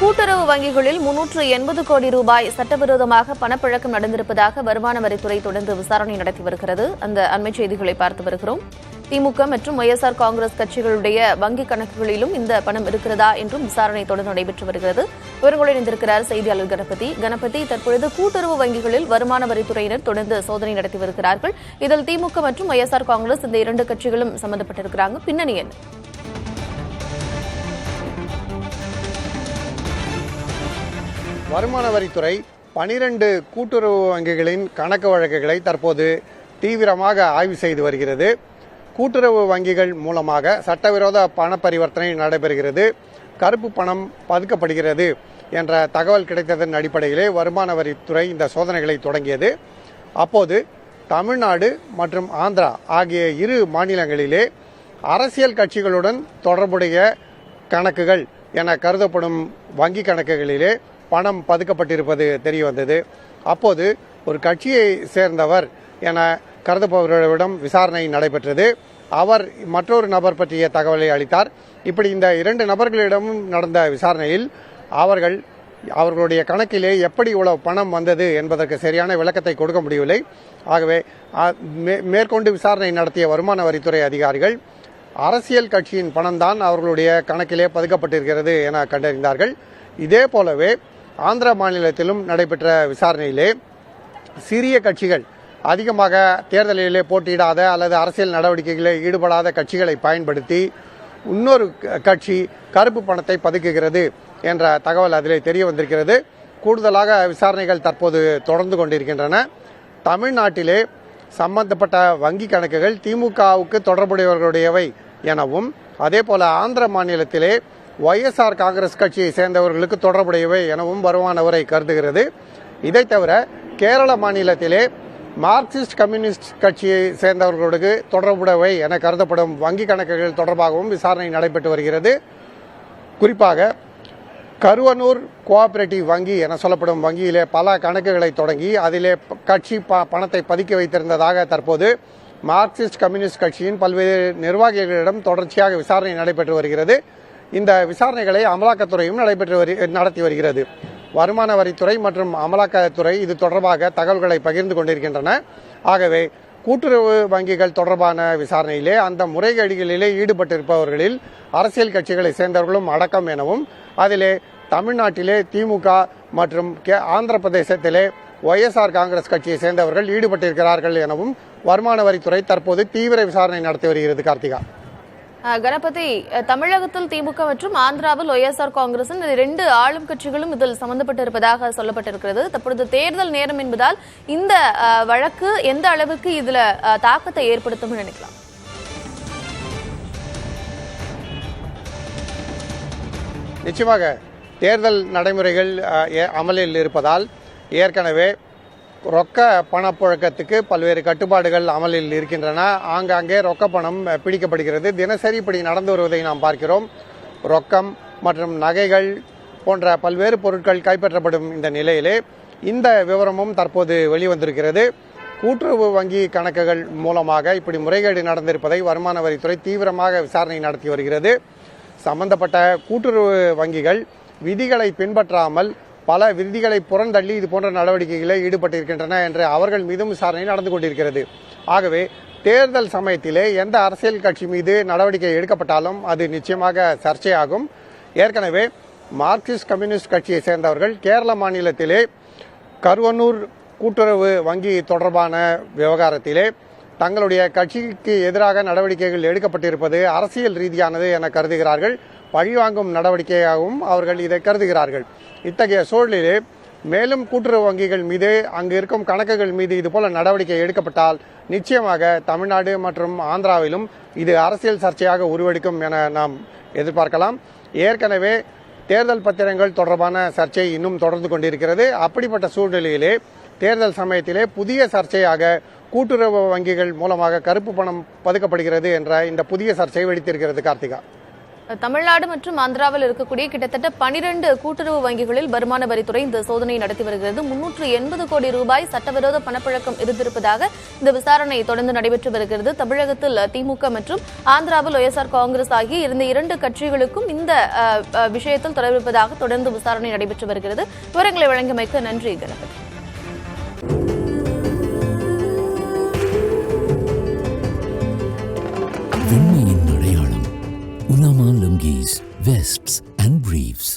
கூட்டுறவு வங்கிகளில் 380 கோடி ரூபாய் சட்டவிரோதமாக பணப்பழக்கம் நடந்திருப்பதாக வருமான வரித்துறை தொடர்ந்து விசாரணை நடத்தி வருகிறது. அந்த அண்மைச் செய்திகளை பார்த்து வருகிறோம். திமுக மற்றும் ஒய்எஸ்ஆர் காங்கிரஸ் கட்சிகளுடைய வங்கிக் கணக்குகளிலும் இந்த பணம் இருக்கிறதா என்றும் விசாரணை தொடர்ந்து நடைபெற்று வருகிறது. விவரங்களுடன் இணைந்திருக்கிறார் செய்தியாளர் கணபதி. தற்பொழுது கூட்டுறவு வங்கிகளில் வருமான வரித்துறையினர் தொடர்ந்து சோதனை நடத்தி வருகிறார்கள். இதில் திமுக மற்றும் ஒய்எஸ்ஆர் காங்கிரஸ் இந்த இரண்டு கட்சிகளும் சம்பந்தப்பட்டிருக்கிறாங்க. பின்னணி என்ன? வருமான வரித்துறை 12 கூட்டுறவு வங்கிகளின் கணக்கு வழக்குகளை தற்போது தீவிரமாக ஆய்வு செய்து வருகிறது. கூட்டுறவு வங்கிகள் மூலமாக சட்டவிரோத பண பரிவர்த்தனை நடைபெறுகிறது, கருப்பு பணம் பதுக்கப்படுகிறது என்ற தகவல் கிடைத்ததன் அடிப்படையிலே வருமான வரித்துறை இந்த சோதனைகளை தொடங்கியது. அப்போது தமிழ்நாடு மற்றும் ஆந்திரா ஆகிய இரு மாநிலங்களிலே அரசியல் கட்சிகளுடன் தொடர்புடைய கணக்குகள் என கருதப்படும் வங்கி கணக்குகளிலே பணம் பதுக்கப்பட்டிருப்பது தெரிய வந்தது. அப்போது ஒரு கட்சியை சேர்ந்தவர் என கருதப்படுபவர்களிடம் விசாரணை நடைபெற்றது. அவர் மற்றொரு நபர் பற்றிய தகவலை அளித்தார். இப்படி இந்த 2 நபர்களிடமும் நடந்த விசாரணையில் அவர்களுடைய கணக்கிலே எப்படி இவ்வளவு பணம் வந்தது என்பதற்கு சரியான விளக்கத்தை கொடுக்க முடியவில்லை. ஆகவே மேற்கொண்டு விசாரணை நடத்திய வருமான வரித்துறை அதிகாரிகள் அரசியல் கட்சியின் பணம்தான் அவர்களுடைய கணக்கிலே பதுக்கப்பட்டிருக்கிறது என கண்டறிந்தார்கள். இதே போலவே ஆந்திர மாநிலத்திலும் நடைபெற்ற விசாரணையிலே சிறிய கட்சிகள், அதிகமாக தேர்தலிலே போட்டியிடாத அல்லது அரசியல் நடவடிக்கைகளில் ஈடுபடாத கட்சிகளை பயன்படுத்தி இன்னொரு கட்சி கருப்பு பணத்தை பதுக்குகிறது என்ற தகவல் அதிலே தெரிய வந்திருக்கிறது. கூடுதலாக விசாரணைகள் தற்போது தொடர்ந்து கொண்டிருக்கின்றன. தமிழ்நாட்டிலே சம்பந்தப்பட்ட வங்கி கணக்குகள் திமுகவுக்கு தொடர்புடையவர்களுடையவை எனவும், அதே போல ஆந்திர மாநிலத்திலே ஒய்எஸ்ஆர் காங்கிரஸ் கட்சியை சேர்ந்தவர்களுக்கு தொடர்புடையவை எனவும் வருமான வரி கருதுகிறது. இதை தவிர கேரள மாநிலத்திலே மார்க்சிஸ்ட் கம்யூனிஸ்ட் கட்சியை சேர்ந்தவர்களுக்கு தொடர்புடையவை என கருதப்படும் வங்கி கணக்குகள் தொடர்பாகவும் விசாரணை நடைபெற்று வருகிறது. குறிப்பாக கருவனூர் கோஆபரேட்டிவ் வங்கி என சொல்லப்படும் வங்கியிலே பல கணக்குகளை தொடங்கி அதிலே கட்சி பணத்தை பதுக்கி வைத்திருந்ததாக தற்போது மார்க்சிஸ்ட் கம்யூனிஸ்ட் கட்சியின் பல்வேறு நிர்வாகிகளிடம் தொடர்ச்சியாக விசாரணை நடைபெற்று வருகிறது. இந்த விசாரணைகளை அமலாக்கத்துறையும் நடத்தி வருகிறது. வருமான வரித்துறை மற்றும் அமலாக்கத்துறை இது தொடர்பாக தகவல்களை பகிர்ந்து கொண்டிருக்கின்றன. ஆகவே கூட்டுறவு வங்கிகள் தொடர்பான விசாரணையிலே அந்த முறைகேடுகளிலே ஈடுபட்டிருப்பவர்களில் அரசியல் கட்சிகளை சேர்ந்தவர்களும் அடக்கம் எனவும், அதிலே தமிழ்நாட்டிலே திமுக மற்றும் ஆந்திர பிரதேசத்திலே ஒய்எஸ்ஆர் காங்கிரஸ் கட்சியை சேர்ந்தவர்கள் ஈடுபட்டிருக்கிறார்கள் எனவும் வருமான வரித்துறை தற்போது தீவிர விசாரணை நடத்தி வருகிறது. கார்த்திகா. கணபதி, தமிழகத்தில் திமுக மற்றும் ஆந்திராவில் ஒய்எஸ்ஆர் காங்கிரஸ் இந்த 2 ஆளும் கட்சிகளும் இதில் சம்பந்தப்பட்டிருப்பதாக சொல்லப்பட்டிருக்கிறது. தற்பொழுது தேர்தல் நேரம் என்பதால் இந்த வழக்கு எந்த அளவுக்கு இதுல தாக்கத்தை ஏற்படுத்தும் நினைக்கலாம்? நிச்சயமாக தேர்தல் நடைமுறைகள் அமலில் இருப்பதால் ஏற்கனவே ரொக்க பணப்புழக்கத்துக்கு பல்வேறு கட்டுப்பாடுகள் அமலில் இருக்கின்றன. ஆங்காங்கே ரொக்க பணம் பிடிக்கப்படுகிறது. தினசரி இப்படி நடந்து வருவதை நாம் பார்க்கிறோம். ரொக்கம் மற்றும் நகைகள் போன்ற பல்வேறு பொருட்கள் கைப்பற்றப்படும் இந்த நிலையிலே இந்த விவரமும் தற்போது வெளிவந்திருக்கிறது. கூட்டுறவு வங்கி கணக்குகள் மூலமாக இப்படி முறைகேடு நடந்திருப்பதை வருமான வரித்துறை தீவிரமாக விசாரணை நடத்தி வருகிறது. சம்பந்தப்பட்ட கூட்டுறவு வங்கிகள் விதிகளை பின்பற்றாமல் பல விதிகளை புறந்தள்ளி இது போன்ற நடவடிக்கைகளில் ஈடுபட்டிருக்கின்றன என்று அவர்கள் மீதும் விசாரணை நடந்து கொண்டிருக்கிறது. ஆகவே தேர்தல் சமயத்திலே எந்த அரசியல் கட்சி மீது நடவடிக்கை எடுக்கப்பட்டாலும் அது நிச்சயமாக சர்ச்சையாகும். ஏற்கனவே மார்க்சிஸ்ட் கம்யூனிஸ்ட் கட்சியை சேர்ந்தவர்கள் கேரள மாநிலத்திலே கருவனூர் கூட்டுறவு வங்கி தொடர்பான விவகாரத்திலே தங்களுடைய கட்சிக்கு எதிராக நடவடிக்கைகள் எடுக்கப்பட்டிருப்பது அரசியல் ரீதியானது என கருதுகிறார்கள். பழிவாங்கும் நடவடிக்கையாகவும் அவர்கள் இதை கருதுகிறார்கள். இத்தகைய சூழலிலே மேலும் கூட்டுறவு வங்கிகள் மீது, அங்கு இருக்கும் கணக்குகள் மீது இதுபோல நடவடிக்கை எடுக்கப்பட்டால் நிச்சயமாக தமிழ்நாடு மற்றும் ஆந்திராவிலும் இது அரசியல் சர்ச்சையாக உருவெடுக்கும் என நாம் எதிர்பார்க்கலாம். ஏற்கனவே தேர்தல் பத்திரங்கள் தொடர்பான சர்ச்சை இன்னும் தொடர்ந்து கொண்டிருக்கிறது. அப்படிப்பட்ட சூழ்நிலையிலே தேர்தல் சமயத்திலே புதிய சர்ச்சையாக கூட்டுறவு வங்கிகள் மூலமாக கருப்பு பணம் பதுக்கப்படுகிறது என்ற இந்த புதிய சர்ச்சை வெடித்திருக்கிறது. கார்த்திகா. தமிழ்நாடு மற்றும் ஆந்திராவில் இருக்கக்கூடிய கிட்டத்தட்ட 12 கூட்டுறவு வங்கிகளில் வருமான வரித்துறை இந்த சோதனை நடத்தி வருகிறது. 380 கோடி ரூபாய் சட்டவிரோத பணப்பழக்கம் இருந்திருப்பதாக இந்த விசாரணை தொடர்ந்து நடைபெற்று வருகிறது. தமிழகத்தில் திமுக மற்றும் ஆந்திராவில் ஒய்எஸ்ஆர் காங்கிரஸ் ஆகிய இருந்த 2 கட்சிகளுக்கும் இந்த விஷயத்தில் தொடர்பிருப்பதாக தொடர்ந்து விசாரணை நடைபெற்று வருகிறது. விவரங்களை வழங்கியமைக்கு நன்றி கணபதி. வெண்மையின் அடையாளம் உலாமா லுங்கீஸ், வெஸ்ட்ஸ் அண்ட் பிரீவ்ஸ்.